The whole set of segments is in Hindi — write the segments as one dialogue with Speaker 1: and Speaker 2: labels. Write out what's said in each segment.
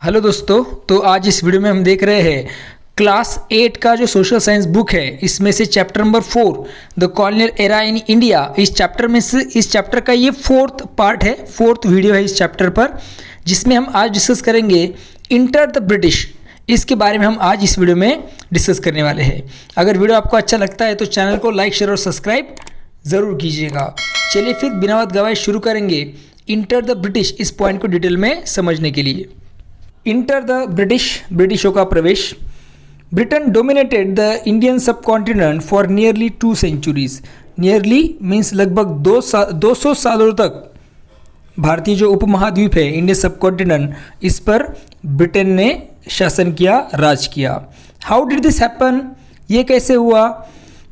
Speaker 1: हेलो दोस्तों, तो आज इस वीडियो में हम देख रहे हैं क्लास 8 का जो सोशल साइंस बुक है, इसमें से chapter number 4 the colonial era in India. इस चैप्टर का ये फोर्थ पार्ट है, फोर्थ वीडियो है इस चैप्टर पर, जिसमें हम आज डिस्कस करेंगे इंटर द ब्रिटिश। इसके बारे में हम आज इस वीडियो में डिस्कस करने वाले हैं। अगर वीडियो आपको अच्छा लगता है तो चैनल को लाइक, शेयर और सब्सक्राइब ज़रूर कीजिएगा। चलिए फिर बिना बात गवाए शुरू करेंगे इंटर द ब्रिटिश, इस पॉइंट को डिटेल में समझने के लिए। इंटर द ब्रिटिश, ब्रिटिशों का प्रवेश। Britain dominated the Indian subcontinent for nearly 2 centuries. Nearly means लगभग 200 सालों तक भारतीय जो उपमहाद्वीप है, इंडियन सब कॉन्टिनेंट, इस पर ब्रिटेन ने शासन किया, राज किया। How did this happen? ये कैसे हुआ?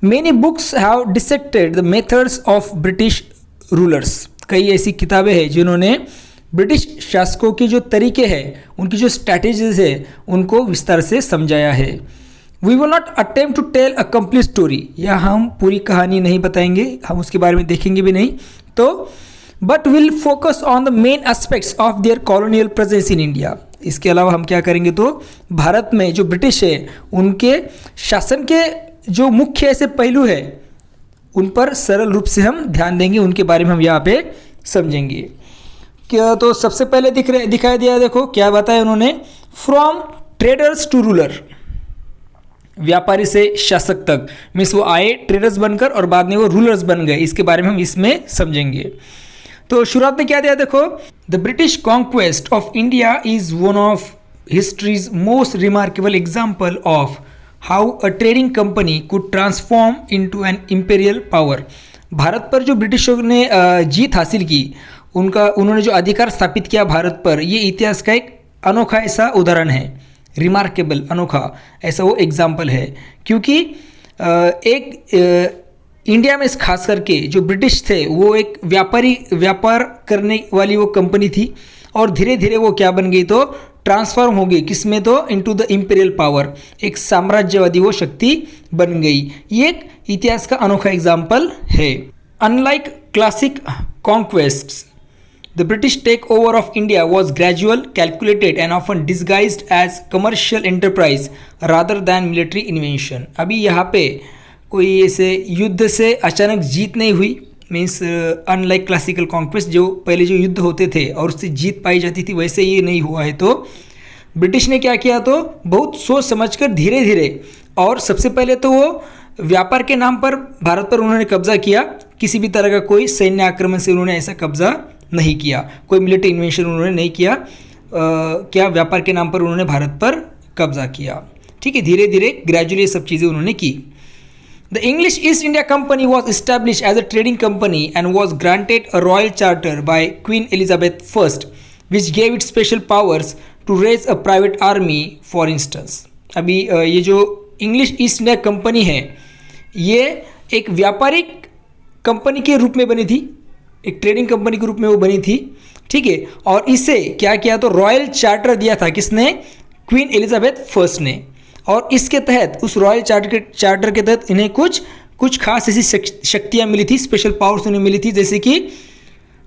Speaker 1: Many books have dissected the methods of British rulers. कई ऐसी किताबें हैं जिन्होंने ब्रिटिश शासकों के जो तरीके हैं, उनकी जो स्ट्रैटेजीज है, उनको विस्तार से समझाया है। We will not attempt to tell a complete story. या हम पूरी कहानी नहीं बताएंगे, हम उसके बारे में देखेंगे भी नहीं, तो but will focus on the main aspects of their colonial presence in India. इसके अलावा हम क्या करेंगे, तो भारत में जो ब्रिटिश है उनके शासन के जो मुख्य ऐसे पहलू है, उन पर सरल रूप से हम ध्यान देंगे, उनके बारे में हम यहाँ पे समझेंगे। क्या तो सबसे पहले दिखाई दिया, देखो क्या बताया उन्होंने, फ्रॉम ट्रेडर्स टू रूलर, व्यापारी से शासक तक। मीन्स वो आए ट्रेडर्स बनकर और बाद में वो रूलर्स बन गए। इसके बारे में हम इसमें समझेंगे। तो शुरुआत में क्या दिया, देखो, the British conquest of India is one of history's most remarkable example of how a trading company could transform into an imperial power. भारत पर जो ब्रिटिशों ने जीत हासिल की, उन्होंने जो अधिकार स्थापित किया भारत पर, ये इतिहास का एक अनोखा ऐसा उदाहरण है। रिमार्केबल, अनोखा ऐसा वो एग्जाम्पल है, क्योंकि इंडिया में खास करके जो ब्रिटिश थे वो एक व्यापार करने वाली वो कंपनी थी, और धीरे धीरे वो क्या बन गई, तो ट्रांसफॉर्म हो गई किसमें, तो इनटू द इंपीरियल पावर, एक साम्राज्यवादी वो शक्ति बन गई। ये एक इतिहास का अनोखा एग्जाम्पल है। Unlike classic conquests, the British takeover of India was gradual, calculated and often disguised as commercial enterprise rather than military invention। अभी यहाँ पे कोई ऐसे युद्ध से अचानक जीत नहीं हुई। मीन्स अनलाइक क्लासिकल कॉन्क्वेस्ट, जो पहले जो युद्ध होते थे और उससे जीत पाई जाती थी, वैसे ये नहीं हुआ है। तो ब्रिटिश ने क्या किया, तो बहुत सोच समझकर धीरे धीरे, और सबसे पहले तो वो व्यापार के नाम पर भारत पर उन्होंने कब्जा किया। किसी भी तरह का कोई सैन्य आक्रमण से उन्होंने ऐसा कब्जा नहीं किया, कोई मिलिट्री इन्वेंशन उन्होंने नहीं किया। क्या व्यापार के नाम पर उन्होंने भारत पर कब्जा किया, ठीक है। धीरे धीरे ग्रेजुअली सब चीज़ें उन्होंने की। The English East India Company was establish as a trading company and was granted a royal charter by Queen Elizabeth first which gave it special powers to raise a private army for instance. अभी ये जो इंग्लिश ईस्ट इंडिया कंपनी है, ये एक व्यापारिक कंपनी के रूप में बनी थी, एक ट्रेडिंग कंपनी के रूप में वो बनी थी, ठीक है। और इसे क्या किया, तो रॉयल चार्टर दिया था, किसने, क्वीन एलिजाबेथ फर्स्ट ने। और इसके तहत, उस रॉयल चार्टर के तहत इन्हें कुछ खास ऐसी शक्तियाँ मिली थी, स्पेशल पावर्स उन्हें मिली थी, जैसे कि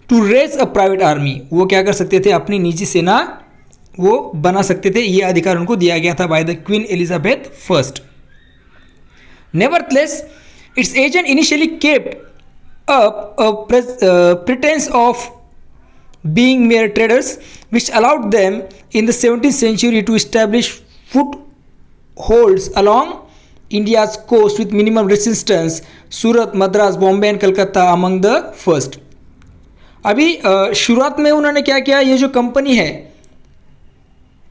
Speaker 1: to raise a private army, वो क्या कर सकते थे, अपनी निजी सेना वो बना सकते थे। ये अधिकार उनको दिया गया था by the Queen Elizabeth first. Nevertheless its agent initially kept up a pretense of being mere traders, which allowed them in the 17th century to establish footholds along India's coast with minimum resistance. Surat, Madras, Bombay and Calcutta among the first. अभी शुरुआत में उन्होंने क्या किया, ये जो कंपनी है,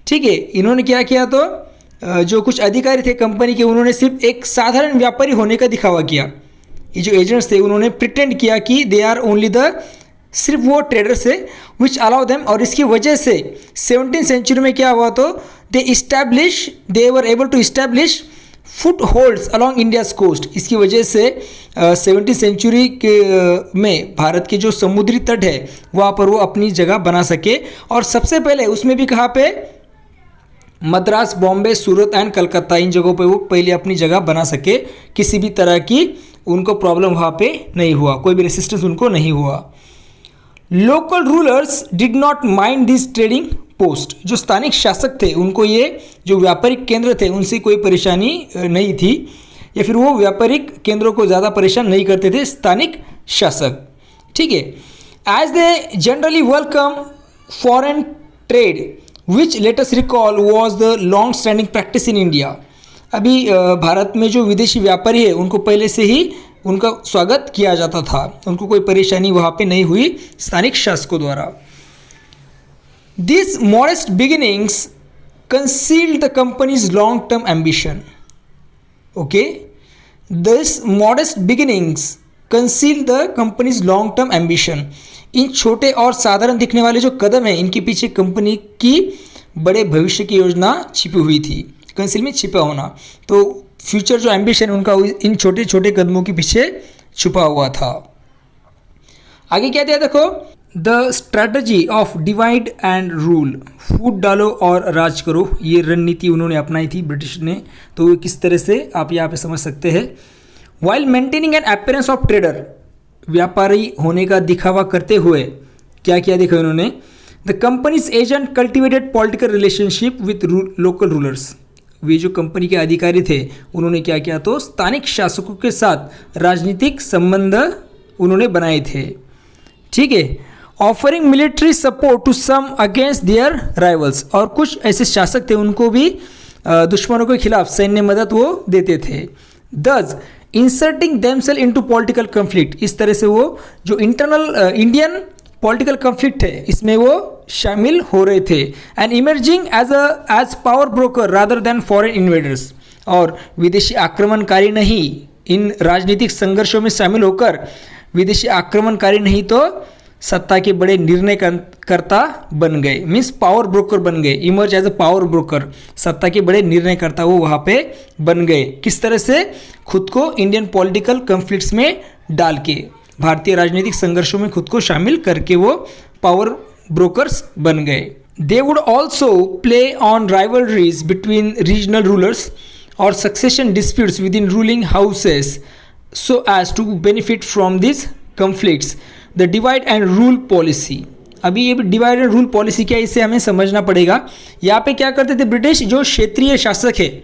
Speaker 1: ठीक है, इन्होंने क्या किया, तो जो कुछ अधिकारी थे कंपनी के, उन्होंने सिर्फ एक साधारण व्यापारी होने का दिखावा किया। ये जो एजेंट्स थे उन्होंने प्रिटेंड किया कि दे आर ओनली द, सिर्फ वो ट्रेडर्स है, विच अलाउ देम, और इसकी वजह से 17th सेंचुरी में क्या हुआ, तो they were able to establish footholds along India's coast. इसकी वजह से 17th सेंचुरी के में भारत के जो समुद्री तट है वहाँ पर वो अपनी जगह बना सके। और सबसे पहले उसमें भी कहाँ पे, मद्रास, बॉम्बे, सूरत एंड कलकत्ता, इन जगहों पे वो पहले अपनी जगह बना सके। किसी भी तरह की उनको प्रॉब्लम वहाँ पे नहीं हुआ, कोई भी रेसिस्टेंस उनको नहीं हुआ। Local rulers did not mind this trading post. जो स्थानिक शासक थे उनको ये जो व्यापारिक केंद्र थे उनसे कोई परेशानी नहीं थी, या फिर वो व्यापारिक केंद्रों को ज़्यादा परेशान नहीं करते थे स्थानिक शासक। ठीक है। As they generally welcome foreign trade which let us recall was the long standing practice in India. अभी भारत में जो विदेशी व्यापारी है उनको पहले से ही उनका स्वागत किया जाता था, उनको कोई परेशानी वहाँ पे नहीं हुई स्थानिक शासकों द्वारा। This modest beginnings concealed the company's long-term ambition. Okay, this modest beginnings concealed the company's long-term ambition. इन छोटे और साधारण दिखने वाले जो कदम हैं इनके पीछे कंपनी की बड़े भविष्य की योजना छिपी हुई थी। कंसील में छिपा होना, तो फ्यूचर जो एम्बिशन उनका इन छोटे छोटे कदमों के पीछे छुपा हुआ था। आगे क्या दिया देखो, the strategy of divide and rule, फूट डालो और राज करो, ये रणनीति उन्होंने अपनाई थी ब्रिटिश ने। तो किस तरह से आप यहाँ पे समझ सकते हैं। While maintaining an appearance of trader, व्यापारी होने का दिखावा करते हुए क्या किया देखो उन्होंने, the company's agent cultivated political relationship with local rulers. वे जो कंपनी के अधिकारी थे उन्होंने क्या किया, तो स्थानिक शासकों के साथ राजनीतिक संबंध उन्होंने बनाए थे। ठीक है। Offering military support to some against their rivals, और कुछ ऐसे शासक थे उनको भी दुश्मनों के खिलाफ सैन्य मदद वो देते थे। Thus inserting themselves into political conflict, इस तरह से वो जो इंटरनल इंडियन पॉलिटिकल कॉन्फ्लिक्ट है इसमें वो शामिल हो रहे थे। And emerging as power broker rather than foreign invaders, और विदेशी आक्रमणकारी नहीं, इन राजनीतिक संघर्षों में शामिल होकर विदेशी आक्रमणकारी नहीं तो सत्ता के बड़े निर्णय कर्ता बन गए, मीन्स पावर ब्रोकर बन गए। Emerge as a power broker, सत्ता के बड़े निर्णयकर्ता वो वहाँ पे बन गए। किस तरह से, खुद को इंडियन पॉलिटिकल कॉन्फ्लिक्ट्स में डाल के, भारतीय राजनीतिक संघर्षों में खुद को शामिल करके वो पावर ब्रोकर्स बन गए। They would also play on rivalries between regional rulers और succession disputes within ruling houses so as to benefit from this conflicts. The divide and rule policy, अभी ये डिवाइड एंड रूल पॉलिसी क्या है इसे हमें समझना पड़ेगा। यहाँ पे क्या करते थे ब्रिटिश, जो क्षेत्रीय शासक है,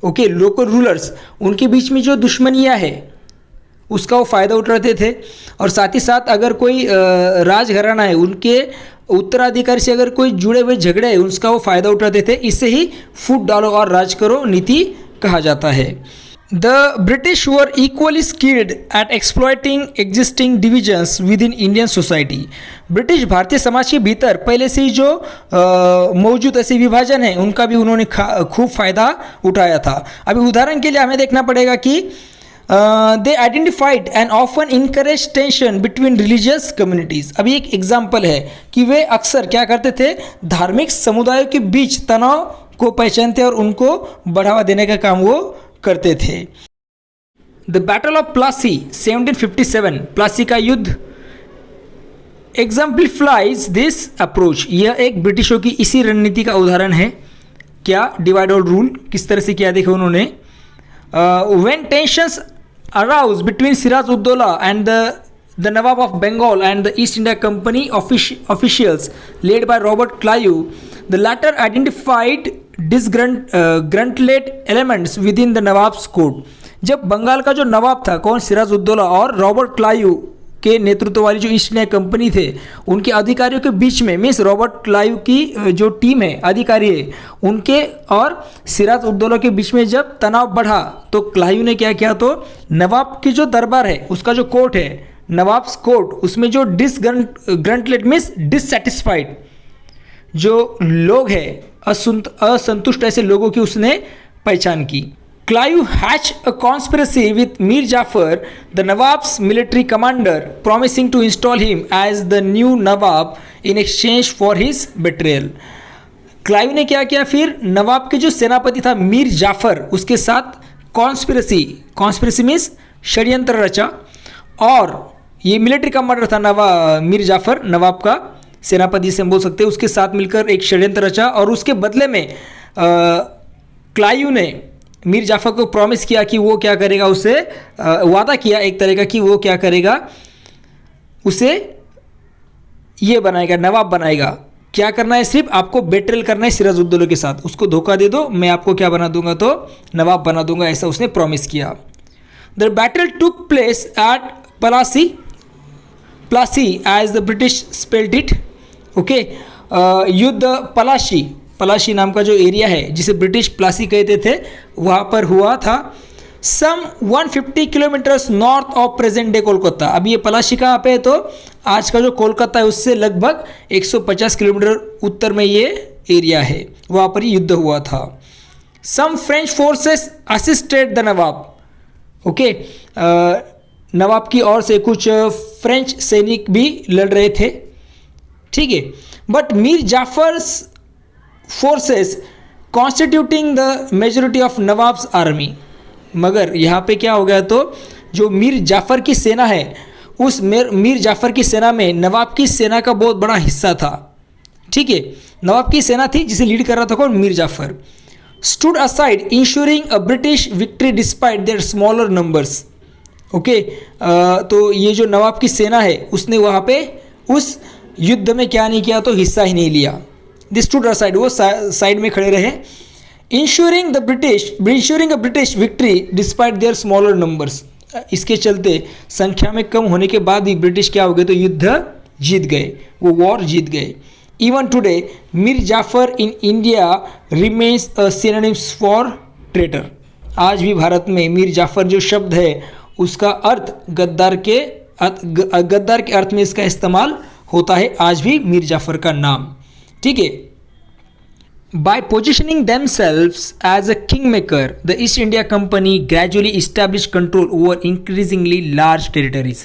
Speaker 1: ओके, लोकल रूलर्स, उनके बीच में जो दुश्मनियाँ है उसका वो फ़ायदा उठाते थे। और साथ ही साथ अगर कोई राजघराना है उनके उत्तराधिकारी से अगर कोई जुड़े हुए झगड़े हैं उसका वो फ़ायदा उठाते थे। इससे ही फूट डालो और राज करो नीति कहा जाता है। The British were equally skilled at exploiting existing divisions within Indian society. British भारतीय समाज के भीतर पहले से ही जो मौजूद ऐसे विभाजन है उनका भी उन्होंने खूब फ़ायदा उठाया था। अभी उदाहरण के लिए हमें देखना पड़ेगा कि they identified and often encourage tension between religious communities. अभी एक एग्जाम्पल है कि वे अक्सर क्या करते थे, धार्मिक समुदायों के बीच तनाव को पहचानते और उनको बढ़ावा देने का काम वो करते थे। The battle of Plassey 1757, Plassey का युद्ध एग्जाम्पलीफाइज दिस अप्रोच। यह एक ब्रिटिशों की इसी रणनीति का उदाहरण है। क्या, डिवाइड और रूल किस तरह से किया देखो उन्होंने। When tensions arouse between Siraj ud-Daula and the Nawab of Bengal and the East India Company officials led by Robert Clive, the latter identified disgruntled elements within the Nawab's court. जब बंगाल का जो नवाब था, कौन, सिराज उद्दौला, और रॉबर्ट क्लाइव के नेतृत्व वाली जो ईस्ट इंडिया कंपनी थे उनके अधिकारियों के बीच में, मीन्स रॉबर्ट क्लाइव की जो टीम है, अधिकारी है, उनके और सिराज उद्दौला के बीच में जब तनाव बढ़ा तो क्लाइव ने क्या किया, तो नवाब की जो दरबार है उसका जो कोर्ट है, नवाब्स कोर्ट, उसमें जो डिसग्रंटलेड मीन्स डिससेटिस्फाइड जो लोग हैं, असंतुष्ट ऐसे लोगों की उसने पहचान की। Clive hatch a conspiracy with Mir Jafar the nawab's military commander, promising to install him as the new nawab in exchange for his betrayal. Clive ने क्या किया फिर, नवाब के जो सेनापति था मीर जाफर, उसके साथ कॉन्स्पिरेसी मीन्स षड्यंत्र रचा, और ये मिलिट्री कमांडर था मीर जाफर, नवाब का सेनापति से हम बोल सकते हैं, उसके साथ मिलकर एक षड्यंत्र रचा। और उसके बदले में क्लाइव ने मीर जाफर को प्रॉमिस किया कि वो क्या करेगा, उसे वादा किया एक तरह का कि वो क्या करेगा, उसे ये बनाएगा, नवाब बनाएगा। क्या करना है, सिर्फ आपको बेट्रेल करना है सिराजुद्दौला के साथ, उसको धोखा दे दो, मैं आपको क्या बना दूंगा, तो नवाब बना दूंगा, ऐसा उसने प्रॉमिस किया। The battle took place at Plassey as the British spelled it. Okay, युद्ध पलाशी नाम का जो एरिया है जिसे ब्रिटिश प्लासी कहते थे, वहाँ पर हुआ था। सम 150 kilometres north of present day Kolkata. अब ये पलाशी कहाँ पे है, तो आज का जो कोलकाता है उससे लगभग 150 किलोमीटर उत्तर में ये एरिया है, वहाँ पर युद्ध हुआ था। Some French forces assisted the nawab. Okay, नवाब की ओर से कुछ फ्रेंच सैनिक भी लड़ रहे थे, ठीक है। But Mir Jafar's forces constituting the majority of nawab's army. मगर यहाँ पे क्या हो गया, तो जो मीर जाफ़र की सेना है, उस मीर जाफ़र की सेना में नवाब की सेना का बहुत बड़ा हिस्सा था, ठीक है। नवाब की सेना थी जिसे लीड कर रहा था कौन, Mir Jafar. Stood aside ensuring a British victory despite there smaller numbers. Okay, तो ये जो नवाब की सेना है उसने वहाँ पे उस युद्ध में क्या नहीं किया, तो हिस्सा ही नहीं लिया। दिस स्टूड असाइड, वो साइड में खड़े रहे। Ensuring a British victory despite there smaller numbers. इसके चलते संख्या में कम होने के बाद भी ब्रिटिश क्या हो गए, तो युद्ध जीत गए, वो वॉर जीत गए। Even today Mir Jafar in India remains a synonyms for traitor. आज भी भारत में मीर जाफ़र जो शब्द है उसका अर्थ गद्दार के अर्थ में इसका इस्तेमाल होता है आज भी मीर जाफ़र का नाम, ठीक है। By positioning themselves as a kingmaker, the East India Company gradually established control over increasingly large territories.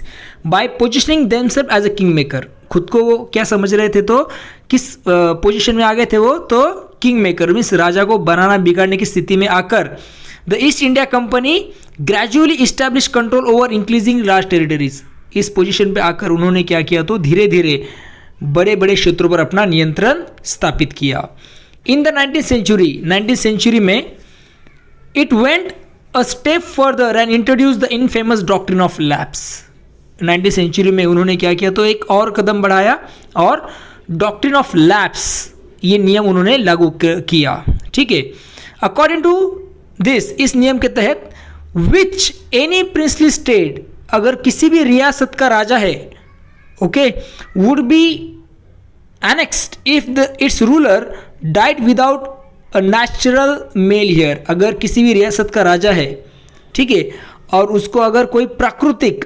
Speaker 1: By positioning themselves as a kingmaker, खुद को वो क्या समझ रहे थे, तो किस पोजीशन में आ गए थे वो, तो किंगमेकर मीन्स राजा को बनाना बिगाड़ने की स्थिति में आकर the east India company gradually establish control over increasing large territories. इस पोजीशन पे आकर उन्होंने क्या किया, तो धीरे धीरे बड़े बड़े क्षेत्रों पर अपना नियंत्रण स्थापित किया। इन द 19th century में it went a step further and introduce the infamous doctrine of lapse. 19th century में उन्होंने क्या किया, तो एक और कदम बढ़ाया और डॉक्ट्रिन ऑफ लैप्स ये नियम उन्होंने लागू किया, ठीक है। अकॉर्डिंग टू दिस, इस नियम के तहत विच एनी प्रिंसली स्टेट, अगर किसी भी रियासत का राजा है, okay, would be annexed if its ruler died without a natural male heir। अगर किसी भी रियासत का राजा है, ठीक है, और उसको अगर कोई प्राकृतिक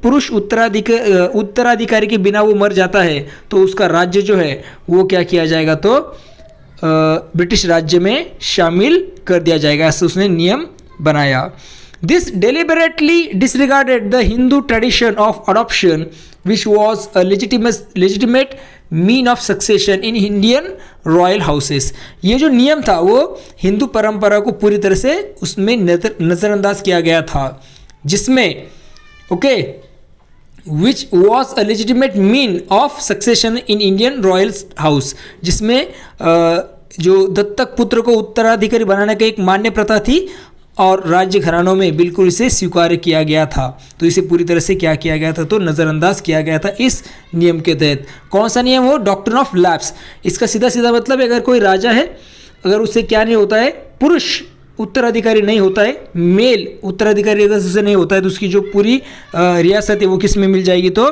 Speaker 1: पुरुष उत्तराधिकारी के बिना वो मर जाता है, तो उसका राज्य जो है वो क्या किया जाएगा, तो ब्रिटिश राज्य में शामिल कर दिया जाएगा, ऐसा उसने नियम बनाया। This deliberately disregarded the Hindu tradition of adoption which was a legitimate mean of succession in Indian royal houses. ये जो नियम था वो हिंदू परंपरा को पूरी तरह से उसमें नज़रअंदाज किया गया था, जिसमें okay which was a legitimate mean of succession in Indian royal house, जिसमें जो दत्तक पुत्र को उत्तराधिकारी बनाने का एक मान्य प्रथा थी और राज्य घरानों में बिल्कुल इसे स्वीकार किया गया था। तो इसे पूरी तरह से क्या किया गया था, तो नज़रअंदाज किया गया था इस नियम के तहत। कौन सा नियम हो, डॉक्ट्रिन ऑफ लैप्स। इसका सीधा सीधा मतलब अगर कोई राजा है, अगर उससे क्या नहीं होता है, पुरुष उत्तराधिकारी नहीं होता है, मेल उत्तराधिकारी अगर उससे नहीं होता है, तो उसकी जो पूरी रियासत है वो किस में मिल जाएगी, तो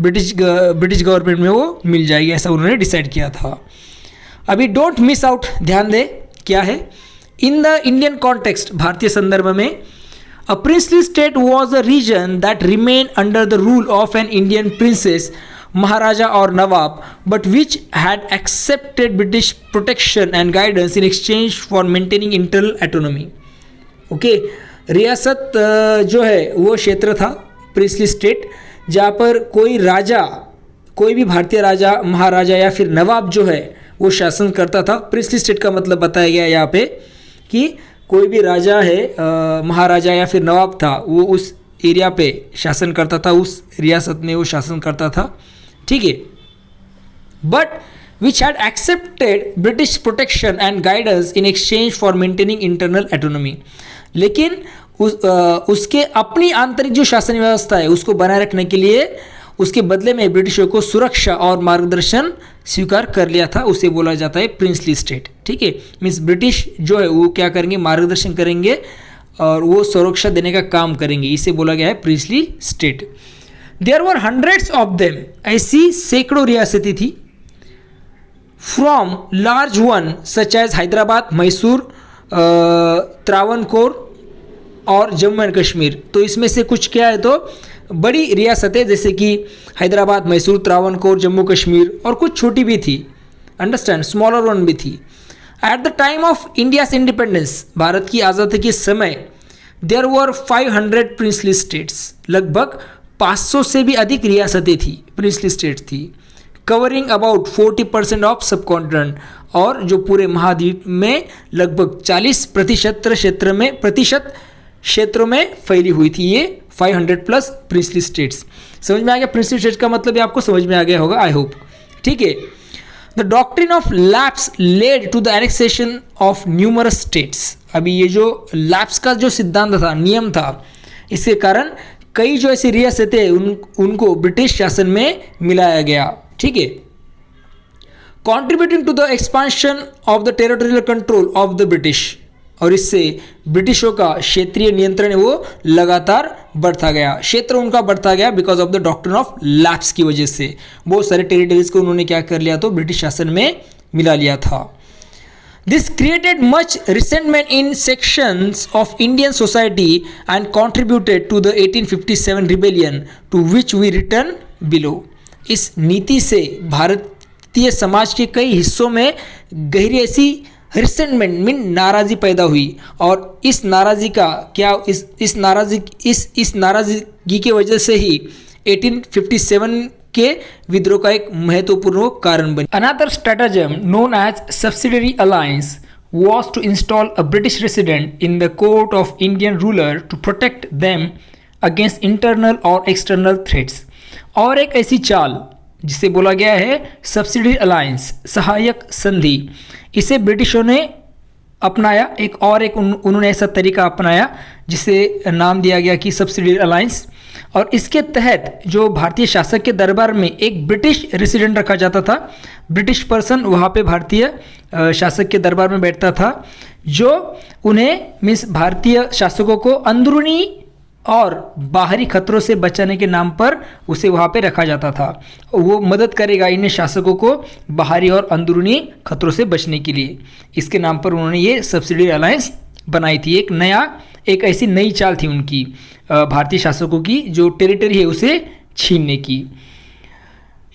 Speaker 1: ब्रिटिश गवर्नमेंट में वो मिल जाएगी, ऐसा उन्होंने डिसाइड किया था। अभी डोंट मिस आउट, ध्यान दे क्या है, इन द इंडियन कॉन्टेक्स्ट, भारतीय संदर्भ में, a princely state was a region that remain under the rule of an Indian princes, महाराजा और नवाब, but which had accepted British protection and guidance in exchange for maintaining internal autonomy. Okay, रियासत जो है वो क्षेत्र था, प्रिंसली स्टेट, जहाँ पर कोई राजा, कोई भी भारतीय राजा, महाराजा या फिर नवाब जो है वो शासन करता था। प्रिंसली स्टेट का मतलब बताया गया यहाँ पे कि कोई भी राजा है, महाराजा या फिर नवाब था, वो उस एरिया पे शासन करता था, उस रियासत में वो शासन करता था, ठीक है। But which had accepted British protection and guidance in exchange for maintaining internal autonomy, लेकिन उसके अपनी आंतरिक जो शासन व्यवस्था है उसको बनाए रखने के लिए उसके बदले में ब्रिटिशों को सुरक्षा और मार्गदर्शन स्वीकार कर लिया था, उसे बोला जाता है प्रिंसली स्टेट। ठीक है, मीन्स ब्रिटिश जो है वो क्या करेंगे, मार्गदर्शन करेंगे और वो सुरक्षा देने का काम करेंगे, इसे बोला गया है princely state. There were hundreds of them, ऐसी सैकड़ों रियासतें थी। From large one such as Hyderabad, Mysore, Travancore और जम्मू एंड कश्मीर। तो इसमें से कुछ क्या है तो बड़ी रियासतें जैसे कि हैदराबाद, मैसूर, त्रावणकोर, जम्मू कश्मीर, और कुछ छोटी भी थी, अंडरस्टैंड, स्मॉलर वन भी थी। At the time of India's independence, Bharat की आज़ादी के समय, देयर वर 500 प्रिंसली स्टेट्स, लगभग 500 से भी अधिक रियासतें थी, प्रिंसली स्टेट्स थी। कवरिंग अबाउट 40% ऑफ सब कॉन्टिनेंट, और जो पूरे महाद्वीप में लगभग 40% क्षेत्रों में फैली हुई थी ये 500 प्लस प्रिंसली स्टेट्स। समझ में आ गया? प्रिंसली स्टेट्स का मतलब ये आपको समझ में आ गया होगा, आई होप। ठीक है, the doctrine of lapse led to the annexation of numerous states. अभी ये जो लैप्स का जो सिद्धांत था, नियम था, इसके कारण कई जो ऐसी रियासतें उनको ब्रिटिश शासन में मिलाया गया। ठीक है, contributing to the expansion of the territorial control of the British, और इससे ब्रिटिशों का क्षेत्रीय नियंत्रण है वो लगातार बढ़ता गया, क्षेत्र उनका बढ़ता गया because of the doctrine of lapse की वजह से। बहुत सारे टेरिटरीज को उन्होंने क्या कर लिया तो ब्रिटिश शासन में मिला लिया था। This created much resentment in sections of Indian society and contributed to the 1857 rebellion to which we return below. इस नीति से भारतीय समाज के कई हिस्सों में गहरी ऐसी रिसेंटमेंट मीन नाराज़गी पैदा हुई, और इस नाराज़गी का क्या इस नाराज़गी की वजह से ही 1857 के विद्रोह का एक महत्वपूर्ण कारण बनी। Another stratagem known as subsidiary alliance was to install a British resident in the court of Indian ruler to protect them against internal or external threats। और एक ऐसी चाल जिसे बोला गया है सब्सिडियरी अलायंस, सहायक संधि, इसे ब्रिटिशों ने अपनाया। उन्होंने ऐसा तरीका अपनाया जिसे नाम दिया गया कि सब्सिडियरी अलायंस, और इसके तहत जो भारतीय शासक के दरबार में एक ब्रिटिश रेसिडेंट रखा जाता था, ब्रिटिश पर्सन वहाँ पे भारतीय शासक के दरबार में बैठता था, जो उन्हें मीन्स भारतीय शासकों को अंदरूनी और बाहरी खतरों से बचाने के नाम पर उसे वहाँ पे रखा जाता था। वो मदद करेगा इन शासकों को बाहरी और अंदरूनी खतरों से बचने के लिए। इसके नाम पर उन्होंने ये सब्सिडियरी अलायंस बनाई थी। एक ऐसी नई चाल थी उनकी, भारतीय शासकों की जो टेरिटरी है उसे छीनने की।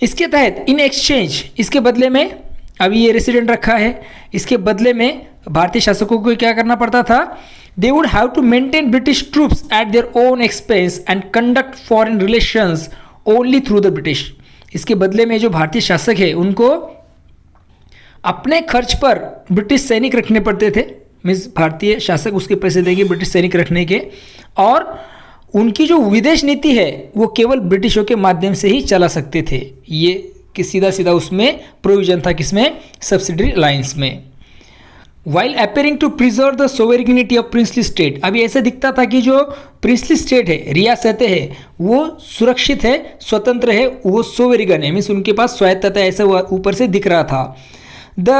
Speaker 1: इसके तहत इन एक्सचेंज, इसके बदले में अभी ये रेसिडेंट रखा है, इसके बदले में भारतीय शासकों को क्या करना पड़ता था, they would have to maintain British troops at their own expense and conduct foreign relations only through the British। इसके बदले में जो भारतीय शासक है उनको अपने खर्च पर ब्रिटिश सैनिक रखने पड़ते थे, मीन्स भारतीय शासक उसके पैसे देंगे ब्रिटिश सैनिक रखने के, और उनकी जो विदेश नीति है वो केवल ब्रिटिशों के माध्यम से ही चला सकते थे। ये कि सीधा सीधा उसमें प्रोविजन था, किसमें, सब्सिडियरी अलायंस में। While appearing to preserve the sovereignty of princely state, अभी ऐसा दिखता था कि जो प्रिंसली स्टेट है, रियासतें हैं, वो सुरक्षित है, स्वतंत्र है, वो सोवेरिगन है, मीन्स उनके पास स्वायत्तता है, ऐसा ऊपर से दिख रहा था। The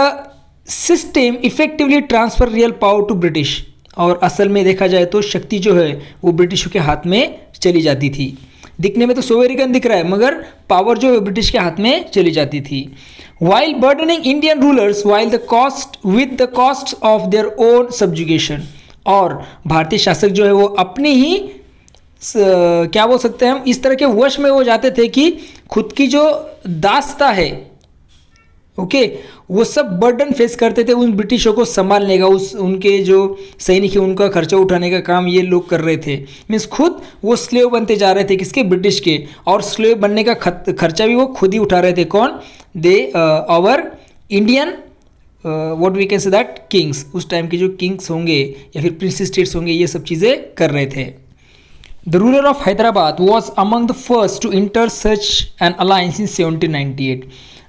Speaker 1: system effectively transfer real power to British, और असल में देखा जाए तो शक्ति जो है वो ब्रिटिशों के हाथ में चली जाती थी। दिखने में तो सोवेरिगन दिख रहा है मगर पावर जो है ब्रिटिश के हाथ में चली जाती थी। while burdening Indian rulers while the cost of their own subjugation, और भारतीय शासक जो है वो अपनी ही क्या बोल सकते हैं हम, इस तरह के वश में वो जाते थे कि खुद की जो दास्ता है, ओके, वो सब बर्डन फेस करते थे उन ब्रिटिशों को संभालने का, उनके जो सैनिक है उनका खर्चा उठाने का काम ये लोग कर रहे थे। मीन्स खुद वो स्लेव बनते जा रहे थे, किसके, ब्रिटिश के, और स्लेव बनने का खर्चा भी वो खुद ही उठा रहे थे। कौन, they our Indian what we can say that kings, उस टाइम के जो किंग्स होंगे या फिर प्रिंस स्टेट्स होंगे, ये सब चीज़ें कर रहे थे। The ruler of Hyderabad was among the first to enter such an alliance in 1798।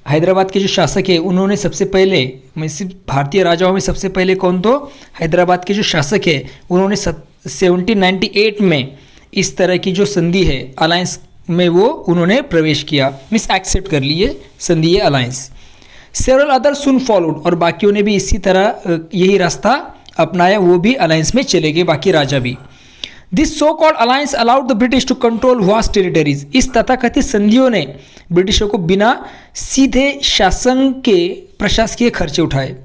Speaker 1: Hyderabad के जो शासक है उन्होंने सबसे पहले, मैं सिर्फ भारतीय राजाओं में सबसे पहले कौन, तो हैदराबाद के जो शासक है उन्होंने 1798 में इस तरह की जो संधि है, अलायंस में वो उन्होंने प्रवेश किया, मीन्स एक्सेप्ट कर लिए संधीय अलायंस। सेवरल अदर सुन फॉलोड, और बाकियों ने भी इसी तरह यही रास्ता अपनाया, वो भी अलायंस में चले गए, बाकी राजा भी। This so called alliance allowed the British to control vast territories. इस तथाकथित संधियों ने ब्रिटिशों को बिना सीधे शासन के प्रशासकीय खर्चे उठाए।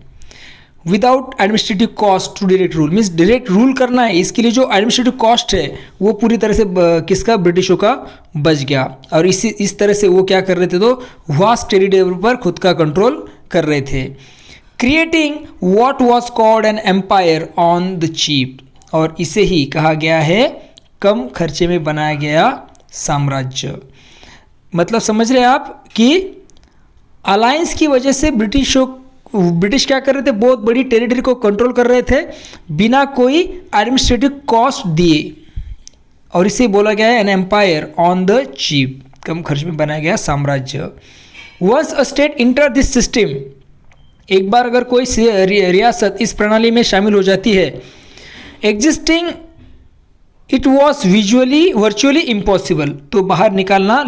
Speaker 1: Without administrative cost to direct rule, means direct rule करना है, इसके लिए जो एडमिनिस्ट्रेटिव कॉस्ट है वो पूरी तरह से किसका, ब्रिटिशों का बच गया। और इस तरह से वो क्या कर रहे थे, तो वास्ट टेरिटरी पर खुद का कंट्रोल कर रहे थे। Creating what was called an empire on the cheap, और इसे ही कहा गया है कम खर्चे में बनाया गया साम्राज्य। मतलब समझ रहे हैं आप कि अलायंस की वजह से ब्रिटिश क्या कर रहे थे, बहुत बड़ी टेरिटरी को कंट्रोल कर रहे थे बिना कोई एडमिनिस्ट्रेटिव कॉस्ट दिए, और इसे बोला गया है an empire on the cheap, कम खर्च में बनाया गया साम्राज्य। Once a state enter this system, एक बार अगर कोई रियासत इस प्रणाली में शामिल हो जाती है, existing it was virtually impossible, तो बाहर निकालना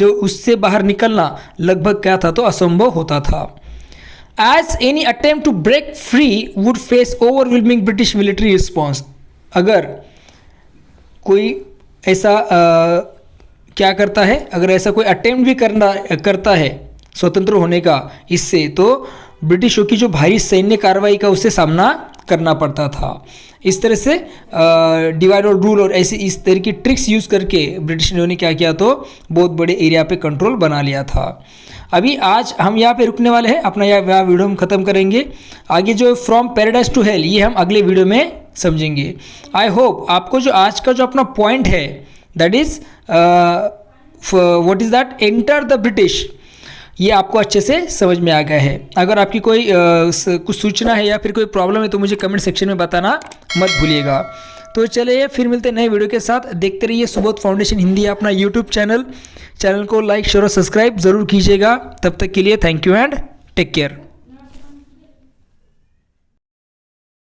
Speaker 1: उससे बाहर निकलना लगभग क्या था, तो असंभव होता था। As any attempt to break free would face overwhelming British military response, अगर कोई ऐसा क्या करता है, अगर ऐसा कोई अटेम्प्ट भी करता है स्वतंत्र होने का इससे, तो ब्रिटिशों की जो भारी सैन्य कार्रवाई का उससे सामना करना पड़ता था। इस तरह से डिवाइड और रूल और ऐसी इस तरह की ट्रिक्स यूज़ करके ब्रिटिशों ने क्या किया, तो बहुत बड़े एरिया पे कंट्रोल बना लिया था। अभी आज हम यहाँ पे रुकने वाले हैं, अपना यह वीडियो हम ख़त्म करेंगे। आगे जो फ्रॉम पैराडाइज टू हेल, ये हम अगले वीडियो में समझेंगे। आई होप आपको जो आज का जो अपना पॉइंट है, that is what is that, enter the British, ये आपको अच्छे से समझ में आ गया है। अगर आपकी कोई कुछ सूचना है या फिर कोई प्रॉब्लम है तो मुझे कमेंट सेक्शन में बताना मत भूलिएगा। तो चलिए फिर मिलते हैं नए वीडियो के साथ। देखते रहिए सुबोध फाउंडेशन हिंदी, अपना यूट्यूब चैनल को लाइक शेयर और सब्सक्राइब ज़रूर कीजिएगा। तब तक के लिए thank you and take care.